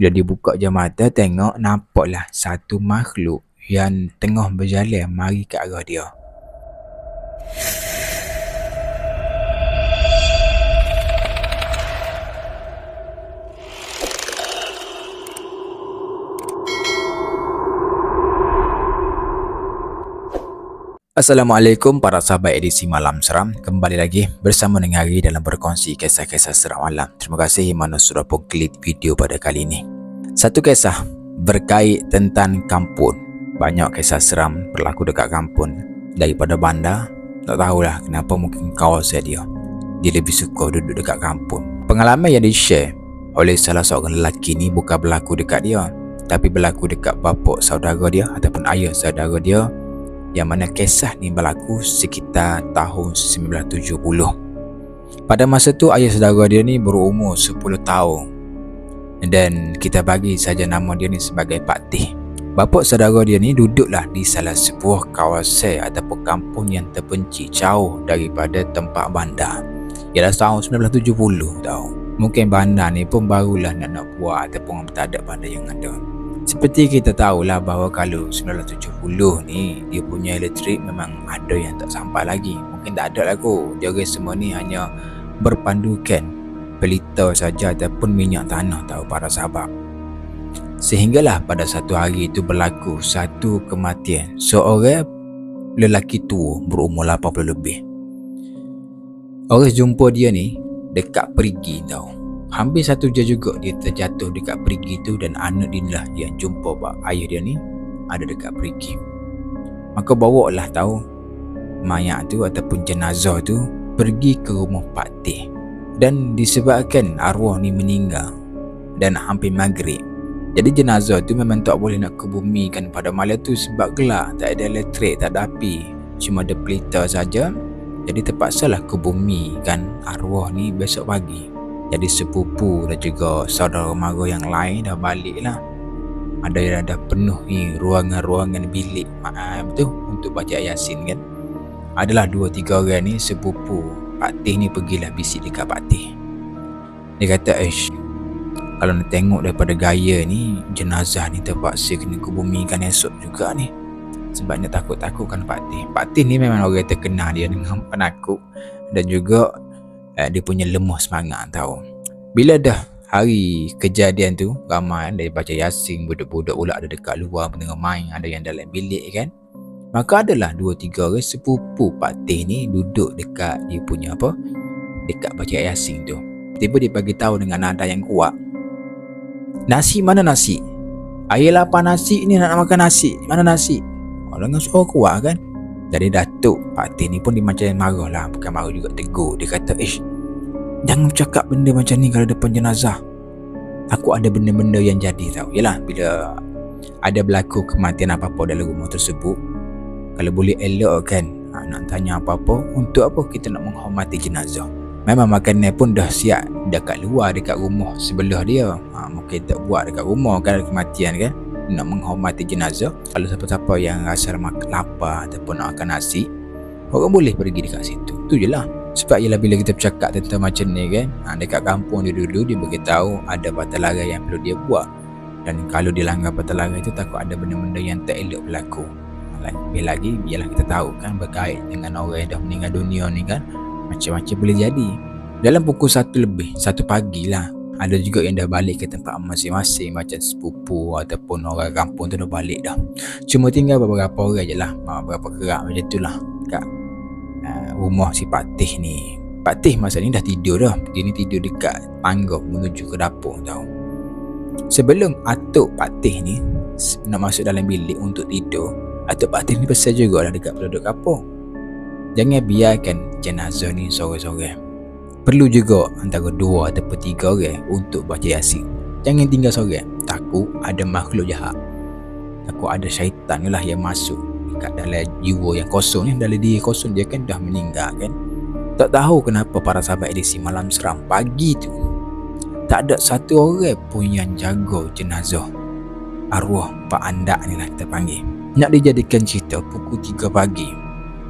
Bila dia buka je mata, tengok nampaklah satu makhluk yang tengah berjalan mari ke arah dia. Assalamualaikum para sahabat edisi Malam Seram. Kembali lagi bersama dengan Hari dalam berkongsi kisah-kisah seram malam. Terima kasih mana sudah pun klik video pada kali ini. Satu kisah berkait tentang kampung. Banyak kisah seram berlaku dekat kampung daripada bandar. Tak tahulah kenapa, mungkin kawasan dia lebih suka duduk dekat kampung. Pengalaman yang di-share oleh salah seorang lelaki ni bukan berlaku dekat dia, tapi berlaku dekat bapa saudara dia ataupun ayah saudara dia, yang mana kisah ni berlaku sekitar tahun 1970. Pada masa tu ayah saudara dia ni berumur 10 tahun dan kita bagi saja nama dia ni sebagai Pak Tih. Bapa saudara dia ni duduklah di salah sebuah kawasan ataupun kampung yang terpencil jauh daripada tempat bandar. Ialah tahun 1970 tau. Mungkin bandar ni pun barulah nak buat ataupun tak ada bandar yang ada. Seperti kita tahulah bahawa kalau 1970 ni dia punya elektrik memang ada yang tak sampai lagi. Mungkin tak ada lah kot. Dia semua ni hanya berpandukan pelita saja ataupun minyak tanah tahu para sahabat. Sehinggalah pada satu hari itu berlaku satu kematian seorang lelaki tua berumur 80 lebih. Orang jumpa dia ni dekat perigi tau. Hampir 1 jam juga dia terjatuh dekat perigi tu, dan anak dia lah yang jumpa ayah dia ni ada dekat perigi. Maka bawa lah tahu mayat tu ataupun jenazah tu pergi ke rumah Pak Tih. Dan disebabkan arwah ni meninggal dan hampir maghrib, jadi jenazah tu memang tak boleh nak kebumikan pada malam tu sebab gelap, tak ada elektrik, tak ada api, cuma ada pelita saja. Jadi terpaksalah kebumikan arwah ni besok pagi. Jadi sepupu dan juga saudara mara yang lain dah balik lah. Ada yang dah penuhi ruangan-ruangan bilik betul untuk baca Yasin kan. Adalah 2-3 orang ni sepupu Pak Tih ni pergilah bisik dekat Pak Tih. Dia kata, kalau nak tengok daripada gaya ni, jenazah ni terpaksa kena kebumikan esok juga ni. Sebabnya takut-takutkan Pak Tih. Pak Tih ni memang orang terkenal dia dengan penakut dan juga dia punya lemah semangat tau. Bila dah hari kejadian tu, ramai dia baca Yasin, budak-budak pula ada dekat luar tengah main, ada yang dalam bilik kan. Maka adalah 2-3 orang sepupu Pak Tih ni duduk dekat dia punya dekat baca Yasin tu. Tiba dia bagi tahu dengan nada yang kuat, "Nasi mana nasi? Ayah lapar nasi ni, nak makan nasi. Mana nasi?" Dengan suara kuat kan. Jadi Datuk Pak Tih ni pun dia macam marah lah. Bukan marah juga, tegur. Dia kata, jangan cakap benda macam ni kalau depan jenazah. Aku ada benda-benda yang jadi tau. Yalah, bila ada berlaku kematian apa-apa dalam rumah tersebut, kalau boleh elok kan, nak tanya apa-apa, untuk apa kita nak menghormati jenazah. Memang makanan pun dah siap dekat luar, dekat rumah sebelah dia. Mungkin tak buat dekat rumah kan, kematian kan, nak menghormati jenazah. Kalau siapa-siapa yang rasa lapar ataupun nak makan nasi, orang boleh pergi dekat situ. Tu je lah. Sebab ialah bila kita bercakap tentang macam ni kan, dekat kampung dia dulu, dia beritahu ada batal larang yang perlu dia buat. Dan kalau dia langgar batal larang itu, takut ada benda-benda yang tak elok berlaku. Lebih lagi ialah kita tahu kan, berkait dengan orang yang dah meninggal dunia ni kan, macam-macam boleh jadi. Dalam pukul 1 lebih, 1 pagi lah, ada juga yang dah balik ke tempat masing-masing, macam sepupu ataupun orang kampung tu dah balik dah. Cuma tinggal beberapa orang je lah, beberapa kerak macam tu lah kat rumah si Pak Tih ni. Pak Tih masa ni dah tidur dah. Dia ni tidur dekat tangga menuju ke dapur tau. Sebelum atuk Pak Tih ni nak masuk dalam bilik untuk tidur, atuk Pak Tih ni pesan juga lah dekat penduduk kampung, jangan biarkan jenazah ni sorang-sorang. Perlu juga antara 2 ataupun 3 orang untuk baca Yasin. Jangan tinggal sorang. Takut ada makhluk jahat, takut ada syaitan lah yang masuk dekat dalam jiwa yang kosong ni. Dalam diri kosong dia kan dah meninggal kan. Tak tahu kenapa para sahabat edisi Malam Seram, pagi tu tak ada satu orang pun yang jaga jenazah arwah Pak Andak ni lah kita panggil. Nak dijadikan cerita, pukul 3 pagi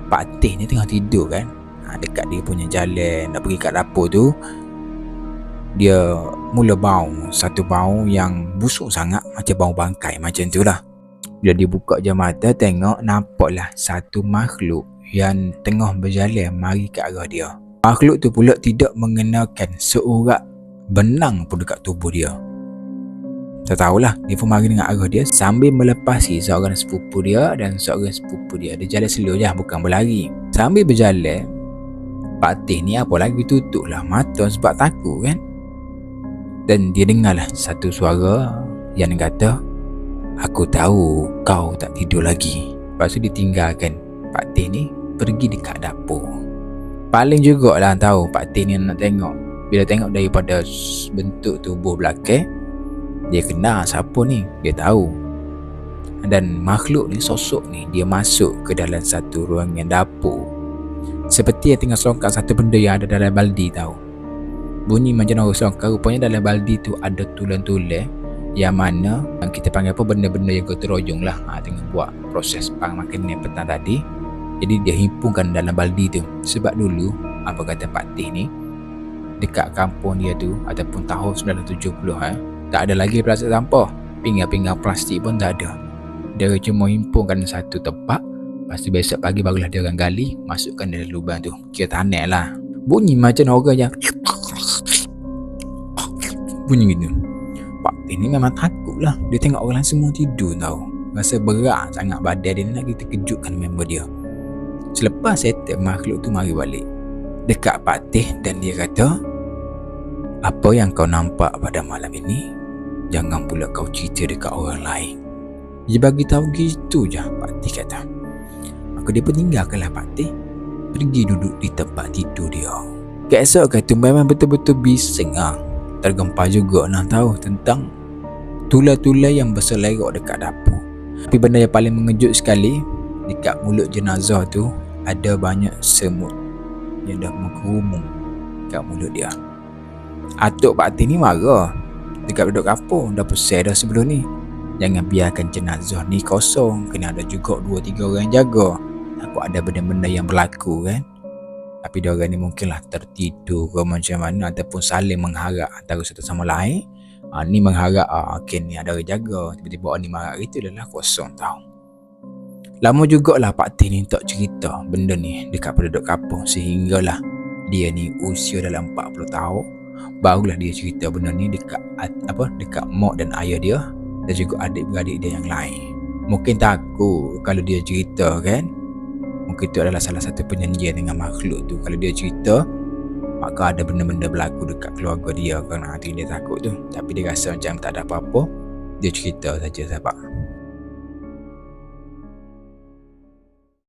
Pak Tih ni tengah tidur kan, dekat dia punya jalan nak pergi kat dapur tu, dia mula bau, satu bau yang busuk sangat, macam bau bangkai macam tu lah. Bila dia buka je mata, tengok nampaklah satu makhluk yang tengah berjalan mari ke arah dia. Makhluk tu pula tidak mengenakan seurat benang pun dekat tubuh dia. Tak tahulah, dia pun mari dengan arah dia sambil melepasi seorang sepupu dia dan seorang sepupu dia. Dia jalan slow je, bukan berlari. Sambil berjalan, Pak Teh ni apa lagi tutuplah mata sebab takut kan. Dan dia dengarlah satu suara yang kata, "Aku tahu kau tak tidur lagi." Lepas tu dia tinggalkan Pak Teh ni pergi dekat dapur. Paling jugalah tahu Pak Teh ni nak tengok. Bila tengok daripada bentuk tubuh belakang, dia kenal siapa ni, dia tahu. Dan makhluk ni, sosok ni, dia masuk ke dalam satu ruangan dapur. Seperti yang tengah selongkar satu benda yang ada dalam baldi tahu. Bunyi macam orang selongkar, rupanya dalam baldi tu ada tulang-tulang yang mana kita panggil apa, benda-benda yang gotong royong lah, tengah buat proses pang makanan petang tadi. Jadi dia himpunkan dalam baldi tu. Sebab dulu, apa kata Pak Teh ni, dekat kampung dia tu ataupun tahun 1970 tak ada lagi plastik sampah. Pinggan-pinggan plastik pun tak ada. Dia cuma himpunkan satu tempat. Lepas tu besok pagi barulah dia orang gali, masukkan dalam lubang tu. Kira tanah lah. Bunyi macam orang yang bunyi gitu. Pak Teh ni memang takut lah. Dia tengok orang semua tidur tau. Rasa berat sangat badan dia, nak kita kejutkan member dia. Selepas settle, makhluk tu mari balik dekat Pak Teh dan dia kata, "Apa yang kau nampak pada malam ini, jangan pula kau cerita dekat orang lain." Dia bagi tahu gitu je. Pak Teh kata. Maka dia pun tinggalkanlah Pak Teh, pergi duduk di tempat tidur dia. Keesokan tu memang betul-betul bising tergempar juga nak tahu tentang tular-tular yang berselerak dekat dapur. Tapi benda yang paling mengejut sekali, dekat mulut jenazah tu ada banyak semut yang dah mengkerumung kat mulut dia. Atuk Pak Teh ni marah dekat duduk kampung, dah pusing dah sebelum ni. Jangan biarkan jenazah ni kosong, kena ada juga 2-3 orang yang jaga. Takut ada benda-benda yang berlaku kan. Tapi diorang ni mungkinlah tertidur ke macam mana, ataupun saling mengharap antara satu sama lain. Ni mengharap okay, ni ada orang jaga. Tiba-tiba ni marah itu dah kosong tau. Lama jugalah Pak Teh ni tak cerita benda ni dekat penduduk kampung, sehinggalah dia ni usia dalam 40 tahun barulah dia cerita benda ni dekat dekat mak dan ayah dia dan juga adik-beradik dia yang lain. Mungkin takut kalau dia cerita kan. Mungkin itu adalah salah satu penyanjian dengan makhluk tu. Kalau dia cerita, maka ada benda-benda berlaku dekat keluarga dia kan. Dia takut tu. Tapi dia rasa macam tak ada apa-apa, dia cerita saja sahabat.